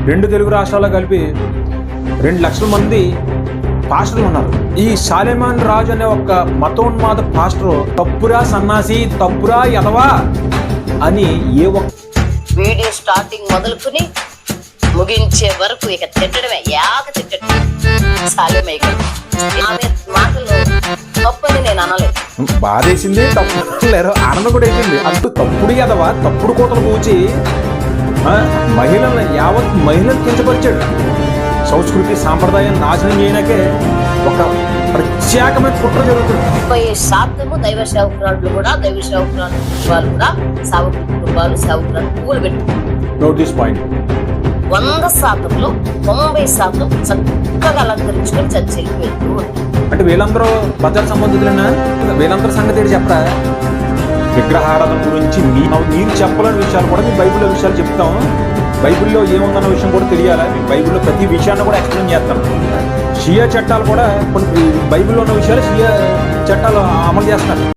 రెండు తెలుగు రాష్ట్రాల్లో కలిపి 2 లక్షల మంది పాస్టర్లు ఉన్నారు. ఈ సాలెమాన్ రాజు అనే ఒక మతోన్మాద పాస్టర్ తప్పురా సన్నాసి, తప్పురా ఎదవా అని ఏ ఒక్క వీడియో స్టార్టింగ్ మొదలుకుని ముగించే వరకు ఇక తిట్టడమే, యాక తిట్టడం. సాలెమయ్య ఆమె మాటలు తప్పని నేను అనలేదు. బాధేసింది, తప్పు లేరు, ఆనందం కూడా వేసింది. అంటూ తప్పుడు ఎదవా, తప్పుడు కోతలు కూచి మహిళలను యావత్ మహిళలు కించపరిచాడు. సంస్కృతి సాంప్రదాయాన్ని నాశనం చేయడానికే ఒక ప్రత్యేకమైన కుట్ర జరుగుతుంది. 30% దైవ సేవకురాళ్ళు కూడా, దైవ సేవకురాలు కుటుంబాలు కూడా, సేవకుల కుటుంబాలు, సేవకురాలు పువ్వులు పెట్టుకుంటారు. Note this point. 100%లో 90% చక్కగా అలంకరించుకొని చర్చలకు వెళ్తూ ఉంటారు. అంటే వీళ్ళందరూ బజార్ సంబంధితులైనా, వీళ్ళందరూ సంగతి ఏంటి చెప్పరా? విగ్రహారాధన గురించి మీరు చెప్పలేని విషయాలు కూడా మీ బైబిల్లో విషయాలు చెప్తాం. బైబిల్లో ఏముందన్న విషయం కూడా తెలియాలా? మీ బైబిల్లో ప్రతి విషయాన్ని కూడా ఎక్స్ప్లెయిన్ చేస్తాం. షియా చట్టాలు కూడా కొన్ని బైబిల్లో ఉన్న విషయాలు షియా చట్టాలు అమలు చేస్తున్నారు.